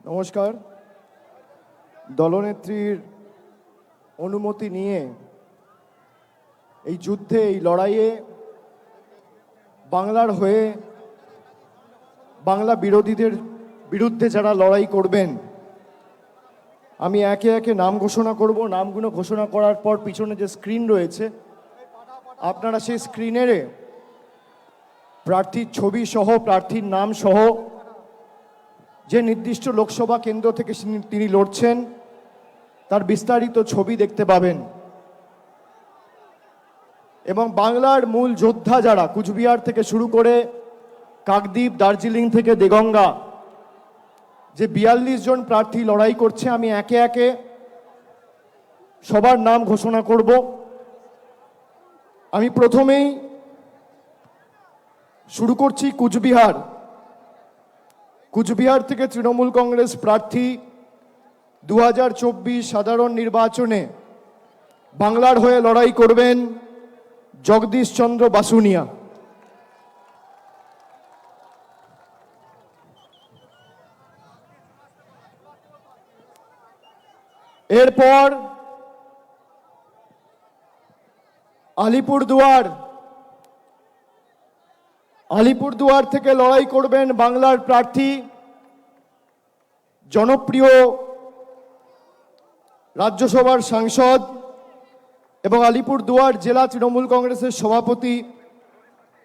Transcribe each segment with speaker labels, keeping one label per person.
Speaker 1: নমস্কার। দলনেত্রীর অনুমতি নিয়ে এই যুদ্ধে, এই লড়াইয়ে বাংলার হয়ে বাংলা বিরোধীদের বিরুদ্ধে যারা লড়াই করবেন, আমি একে একে নাম ঘোষণা করব। নামগুলো ঘোষণা করার পর পিছনে যে স্ক্রিন রয়েছে, আপনারা সেই স্ক্রিনের প্রার্থীর ছবি সহ, প্রার্থীর নাম সহ, যে নির্দিষ্ট লোকসভা কেন্দ্র থেকে তিনি লড়ছেন তার বিস্তারিত ছবি দেখতে পাবেন। এবং বাংলার মূল যোদ্ধা যারা, কুচবিহার থেকে শুরু করে কাকদ্বীপ, দার্জিলিং থেকে দেগঙ্গা, যে ৪২ জন প্রার্থী লড়াই করছে, আমি একে একে সবার নাম ঘোষণা করব। আমি প্রথমেই শুরু করছি কুচবিহার। কুচবিহার থেকে তৃণমূল কংগ্রেস প্রার্থী 2024 সাধারণ নির্বাচনে বাংলার হয়ে লড়াই করবেন জগদীশ চন্দ্র বাসুনিয়া। এরপর আলিপুরদুয়ার থেকে লড়াই করবেন বাংলার প্রার্থী, জনপ্রিয় রাজ্যসভার সাংসদ এবং আলিপুরদুয়ার জেলা তৃণমূল কংগ্রেসের সভাপতি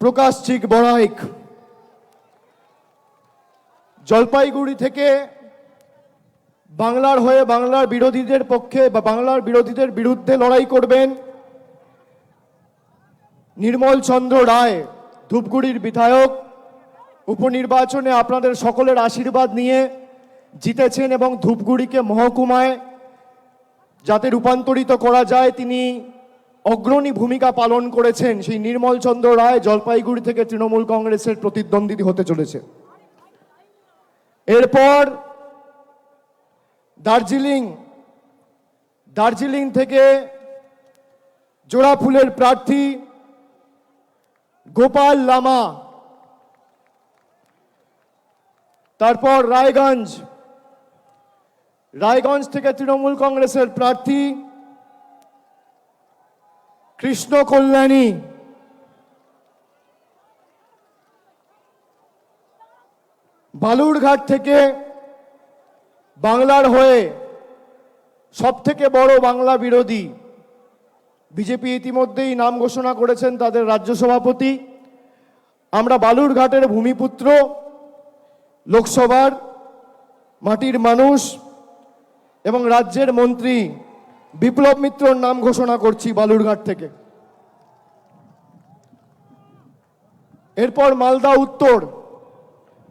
Speaker 1: প্রকাশ চিক বড়াইক। জলপাইগুড়ি থেকে বাংলার হয়ে বাংলার বিরোধীদের পক্ষে বা বাংলার বিরোধীদের বিরুদ্ধে লড়াই করবেন নির্মল চন্দ্র রায়, ধূপগুড়ির বিধায়ক। উপনির্বাচনে আপনাদের সকলের আশীর্বাদ নিয়ে জিতেছেন এবং ধূপগুড়িকে মহকুমায় যাতে রূপান্তরিত করা যায় তিনি অগ্রণী ভূমিকা পালন করেছেন। সেই নির্মল চন্দ্র রায় জলপাইগুড়ি থেকে তৃণমূল কংগ্রেসের প্রতিদ্বন্দ্বী হতে চলেছে। এরপর দার্জিলিং থেকে জোড়াফুলের প্রার্থী গোপাল লামা। তারপর রায়গঞ্জ থেকে তৃণমূল কংগ্রেসের প্রার্থী কৃষ্ণ কল্যাণী। বালুরঘাট থেকে বাংলার হয়ে সবথেকে বড় বাংলা বিরোধী, বিজেপি ইতিমধ্যেই নাম ঘোষণা করেছেন তাদের রাজ্য সভাপতি। আমরা বালুরঘাটের ভূমিপুত্র, লোকসভার মাটির মানুষ এবং রাজ্যের মন্ত্রী বিপ্লব মিত্রর নাম ঘোষণা করছি বালুরঘাট থেকে। এরপর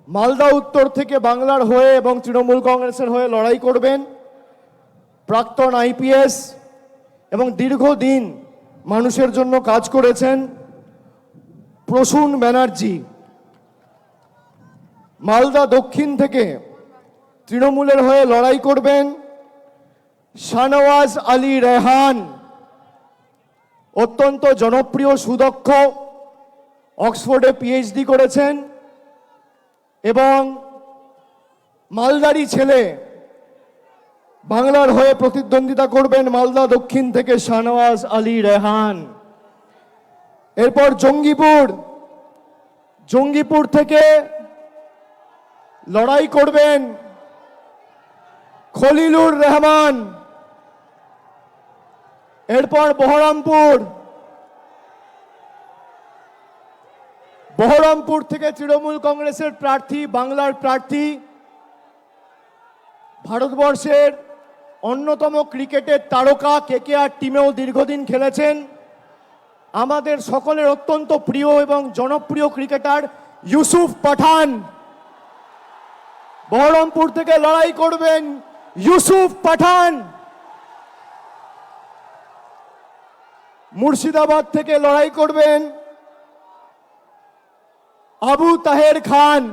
Speaker 1: মালদা উত্তর থেকে বাংলার হয়ে এবং তৃণমূল কংগ্রেসের হয়ে লড়াই করবেন প্রাক্তন আইপিএস এবং দীর্ঘদিন মানুষের জন্য কাজ করেছেন প্রসূন ব্যানার্জি। মালদা দক্ষিণ থেকে তৃণমূলের হয়ে লড়াই করবেন শাহনওয়াজ আলী রেহান, অত্যন্ত জনপ্রিয়, সুদক্ষ, অক্সফোর্ডে পিএইচডি করেছেন এবং মালদারি ছেলে। বাংলার হয়ে প্রতিদ্বন্দ্বিতা করবেন মালদা দক্ষিণ থেকে শাহনওয়াজ আলী রেহান। এরপর জঙ্গিপুর থেকে লড়াই করবেন খলিলুর রহমান। এরপর বহরমপুর থেকে তৃণমূল কংগ্রেসের প্রার্থী, বাংলার প্রার্থী, ভারতবর্ষের অন্যতম ক্রিকেটের তারকা, কেকেআর টিমেও দীর্ঘদিন খেলেছেন, আমাদের সকলের অত্যন্ত প্রিয় এবং জনপ্রিয় ক্রিকেটার ইউসুফ পাঠান। বহরমপুর থেকে লড়াই করবেন ইউসুফ পাঠান। মুর্শিদাবাদ থেকে লড়াই করবেন আবু তাহের খান।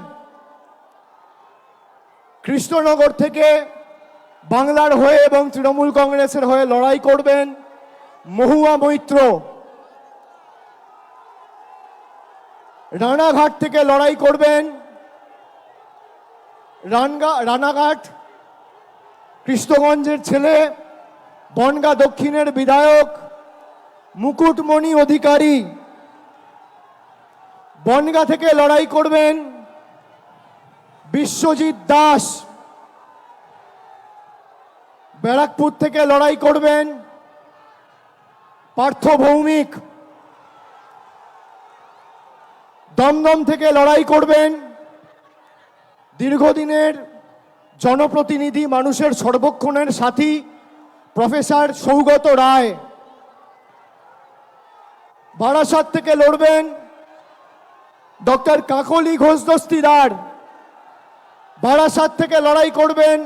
Speaker 1: কৃষ্ণনগর থেকে বাংলার হয়ে এবং তৃণমূল কংগ্রেসের হয়ে লড়াই করবেন মহুয়া মৈত্র। রানাঘাট থেকে লড়াই করবেন রানাঘাট কৃষ্ণগঞ্জের ছেলে, বনগাঁ দক্ষিণের বিধায়ক মুকুটমণি অধিকারী। বনগাঁ থেকে লড়াই করবেন বিশ্বজিৎ দাস। ব্যারাকপুর থেকে লড়াই করবেন পার্থ ভৌমিক। দমদম থেকে লড়াই করবেন দীর্ঘদিনের জনপ্রতিনিধি, মানুষের সর্বক্ষণের সাথী প্রফেসর সৌগত রায়। বারাসাত থেকে লড়বেন ডক্টর কাকলি ঘোষ দস্তিদার। বারাসাত থেকে লড়াই করবেন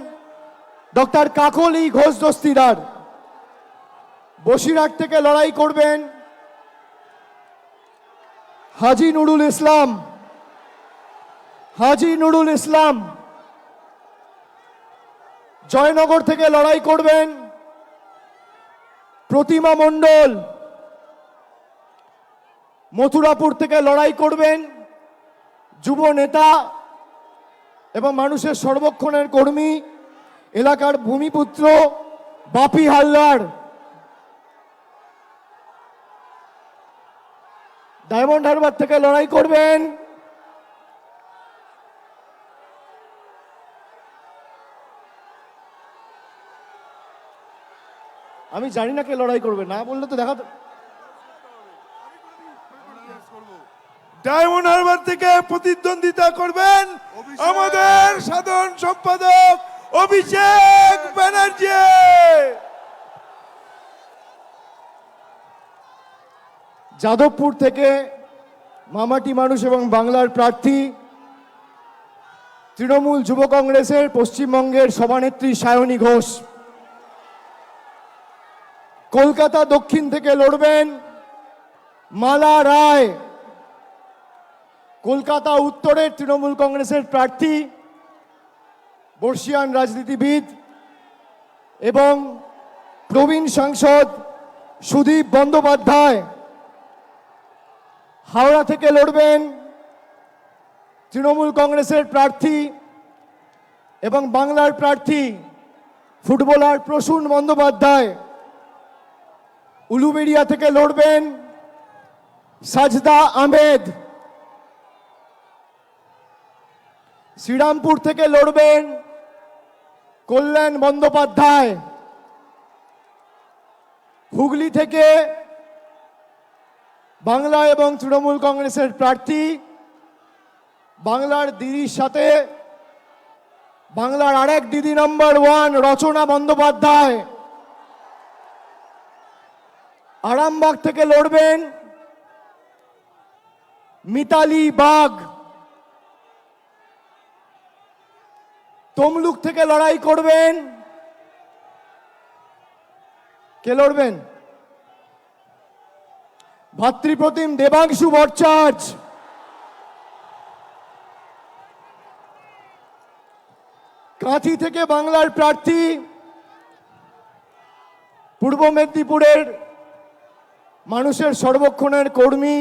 Speaker 1: ডক্টর কাকলি ঘোষ দস্তিদার। বসিরহাট থেকে লড়াই করবেন হাজি নুরুল ইসলাম। হাজি নুরুল ইসলাম। জয়নগর থেকে লড়াই করবেন প্রতিমা মণ্ডল। মথুরাপুর থেকে লড়াই করবেন যুব নেতা এবং মানুষের সর্বক্ষণের কর্মী, এলাকার ভূমিপুত্র বাপি হালদার। ডায়মন্ড হারবার থেকে লড়াই করবেন আমি জানি না কে লড়াই করবে, না বললে তো দেখা।
Speaker 2: ডায়মন্ড হারবার থেকে প্রতিদ্বন্দ্বিতা করবেন আমাদের সাধারণ সম্পাদক অভিষেক ব্যানার্জি।
Speaker 1: যাদবপুর থেকে মামাটি মানুষ এবং বাংলার প্রার্থী তৃণমূল যুব কংগ্রেসের পশ্চিমবঙ্গের সভানেত্রী সায়নী ঘোষ। কলকাতা দক্ষিণ থেকে লড়বেন মালা রায়। কলকাতা উত্তরের তৃণমূল কংগ্রেসের প্রার্থী, বর্ষিয়ান রাজনীতিবিদ এবং প্রবীণ সাংসদ সুদীপ বন্দ্যোপাধ্যায়। হাওড়া থেকে লড়বেন তৃণমূল কংগ্রেসের প্রার্থী এবং বাংলার প্রার্থী ফুটবলার প্রসূন বন্দ্যোপাধ্যায়। উলুবেড়িয়া থেকে লড়বেন সাজদা আহমেদ। শ্রীরামপুর থেকে লড়বেন কল্যাণ বন্দ্যোপাধ্যায়। হুগলি থেকে বাংলা এবং তৃণমূল কংগ্রেসের প্রার্থী, বাংলার দিদির সাথে বাংলার আরেক দিদি নম্বর 1 রচনা বন্দ্যোপাধ্যায়। আরামবাগ থেকে লড়বেন মিতালি বাগ। তমলুক থেকে লড়াই করবেন, কে লড়বেন? ভাতৃপ্রতিম দেবাংশু ভট্টাচার্য। কাঁথি থেকে বাংলার প্রার্থী, পূর্ব মেদিনীপুরের মানুষের সর্বক্ষণের কর্মী,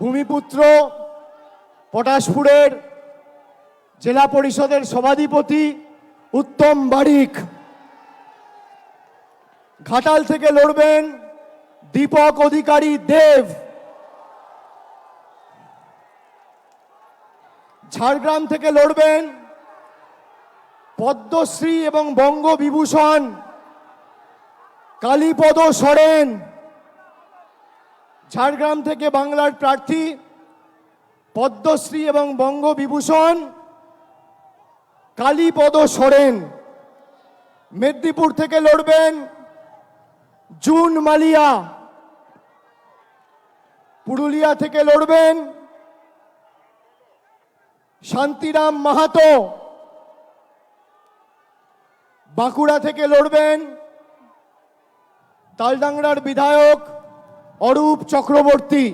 Speaker 1: ভূমিপুত্র, পটাশপুরের জেলা পরিষদের সভাধিপতি উত্তম বারিক। ঘাটাল থেকে লড়বেন দীপক অধিকারী দেব। ঝাড়গ্রাম থেকে লড়বেন পদ্মশ্রী এবং বঙ্গবিভূষণ কালীপদ সরেন। ঝাড়গ্রাম থেকে বাংলার প্রার্থী, পদ্মশ্রী এবং বঙ্গবিভূষণ কালীপদ সরেন। মেদিনীপুর থেকে লড়বেন জুন মালিয়া। পুরুলিয়া থেকে লড়বেন শান্তিরাম মাহাতো। বাঁকুড়া থেকে লড়বেন তালডাংরার বিধায়ক অরূপ চক্রবর্তী।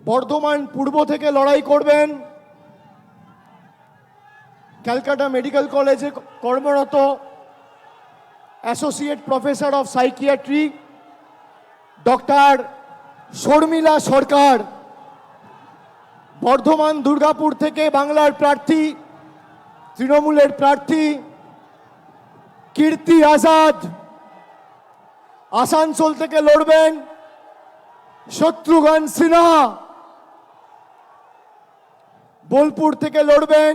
Speaker 1: বর্ধমান পূর্ব থেকে লড়াই করবেন ক্যালকাটা মেডিকেল কলেজে কর্মরত associate professor of psychiatry doctor Sharmila Sarkar. Bardhaman Durgapur থেকে বাংলার প্রার্থী তৃণমূলের প্রার্থী কীর্তি আজাদ, আসানসোল থেকে লড়বেন শত্রুঘ্ন সিনহা, বোলপুর থেকে লড়বেন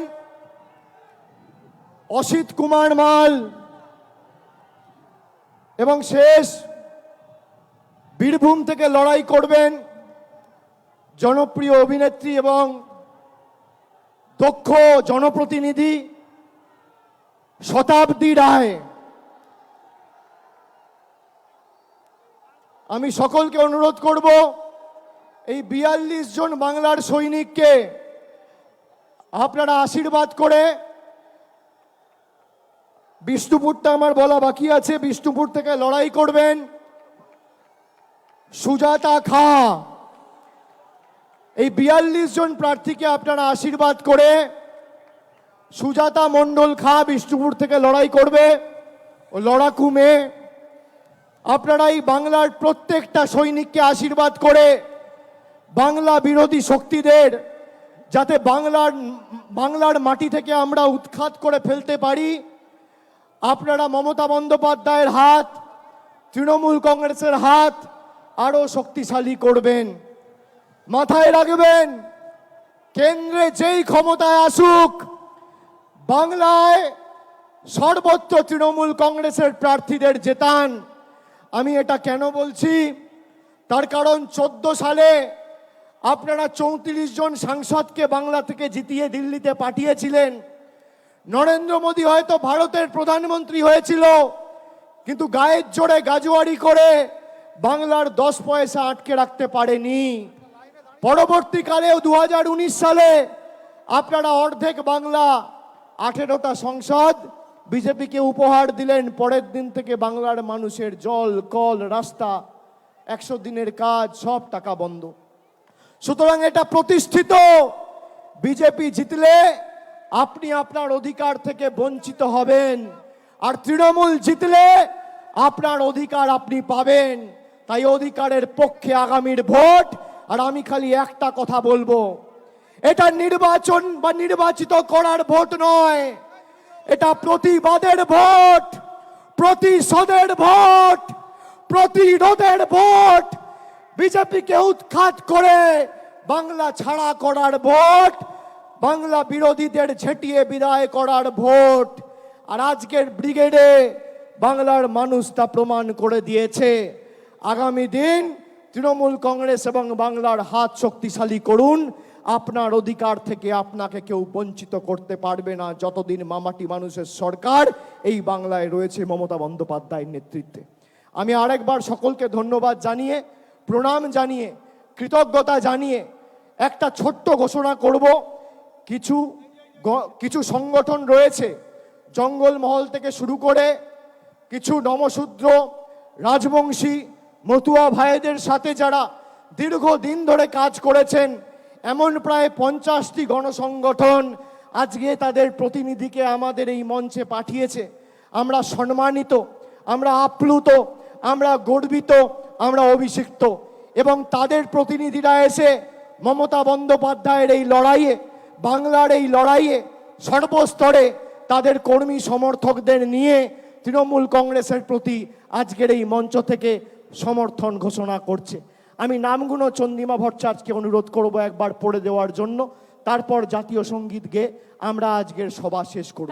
Speaker 1: অসিত কুমার মাল, এবং শেষ বীরভূম থেকে লড়াই করবেন জনপ্রিয় অভিনেত্রী এবং দক্ষ জনপ্রতিনিধি শতাব্দী রায়। আমি সকলকে অনুরোধ করব এই ৪২ জন বাংলার সৈনিককে আপনারা আশীর্বাদ করে, বিষ্ণুপুরটা আমার বলা বাকি আছে, বিষ্ণুপুর থেকে লড়াই করবেন সুজাতা খা। এই ৪২ জন প্রার্থীকে আপনারা আশীর্বাদ করে সুজাতা মণ্ডল খা বিষ্ণুপুর থেকে লড়াই করবে, ও লড়াকু মেয়ে। আপনারা এই বাংলার প্রত্যেকটা সৈনিককে আশীর্বাদ করে বাংলা বিরোধী শক্তিদের যাতে বাংলার মাটি থেকে আমরা উৎখাত করে ফেলতে পারি, আপনারা মমতা বন্দ্যোপাধ্যায়ের হাত, তৃণমূল কংগ্রেসের হাত আরো শক্তিশালী করবেন। মাথায় রাখবেন, কেন্দ্রে যেই ক্ষমতায় আসুক, বাংলায় সর্বত্র তৃণমূল কংগ্রেসের প্রার্থীদের জেতান। আমি এটা কেন বলছি, তার কারণ 14 সালে আপনারা 34 জন সাংসদকে বাংলা থেকে জিতিয়ে দিল্লিতে পাঠিয়েছিলেন। নরেন্দ্র মোদী হয়তো ভারতের প্রধানমন্ত্রী হয়েছিল, কিন্তু গায়ের জোরে গাজুয়ারি করে বাংলার 10 পয়সা আটকে রাখতে পারেনি। পরবর্তীকালেও 2019 সালে আপনারা অর্ধেক বাংলা 18টা সংসদ বিজেপিকে উপহার দিলেন। পরের দিন থেকে বাংলার মানুষের জল, কল, রাস্তা, 100 দিনের কাজ সব টাকা বন্ধ। সুতরাং এটা প্রতিষ্ঠিত, বিজেপি জিতলে আপনি আপনার অধিকার থেকে বঞ্চিত হবেন, আর তৃণমূল জিতলে আপনার অধিকার আপনি পাবেন। তাই অধিকারের পক্ষে আগামীর ভোট। আর আমি খালি একটা কথা বলবো, এটা নির্বাচন বা নির্বাচিত করার ভোট নয়, এটা প্রতিবাদের ভোট, প্রতিশোধের ভোট, প্রতিরোধের ভোট, বিজেপিকে উৎখাত করে বাংলা ছাড়া করার ভোট, বাংলা বিরোধীদের ঝেঁটিয়ে বিদায় করার ভোট। আর আজকের ব্রিগেডে বাংলার মানুষ তা প্রমাণ করে দিয়েছে। আগামী দিন তৃণমূল কংগ্রেস এবং বাংলার হাত শক্তিশালী করুন। আপনার অধিকার থেকে আপনাকে কেউ বঞ্চিত করতে পারবে না যতদিন মামাটি মানুষের সরকার এই বাংলায় রয়েছে মমতা বন্দ্যোপাধ্যায়ের নেতৃত্বে। আমি আরেকবার সকলকে ধন্যবাদ জানিয়ে, প্রণাম জানিয়ে, কৃতজ্ঞতা জানিয়ে একটা ছোট্ট ঘোষণা করব। কিছু সংগঠন রয়েছে, জঙ্গলমহল থেকে শুরু করে কিছু নমশূদ্র, রাজবংশী, মতুয়া ভাইদের সাথে যারা দীর্ঘদিন ধরে কাজ করেছেন, এমন প্রায় 50টি গণসংগঠন আজকে তাদের প্রতিনিধিকে আমাদের এই মঞ্চে পাঠিয়েছে। আমরা সম্মানিত, আমরা আপ্লুত, আমরা গর্বিত, আমরা অভিষিক্ত। এবং তাদের প্রতিনিধিরা এসে মমতা বন্দ্যোপাধ্যায়ের এই লড়াইয়ে, বাংলার এই লড়াইয়ে সর্বস্তরে তাদের কর্মী সমর্থকদের নিয়ে তৃণমূল কংগ্রেসের প্রতি আজকের এই মঞ্চ থেকে সমর্থন ঘোষণা করছে। আমি নামগুলো চন্দ্রিমা ভট্টাচার্যকে অনুরোধ করব একবার পড়ে দেওয়ার জন্য, তারপর জাতীয় সঙ্গীত গেয়ে আমরা আজকের সভা শেষ করব।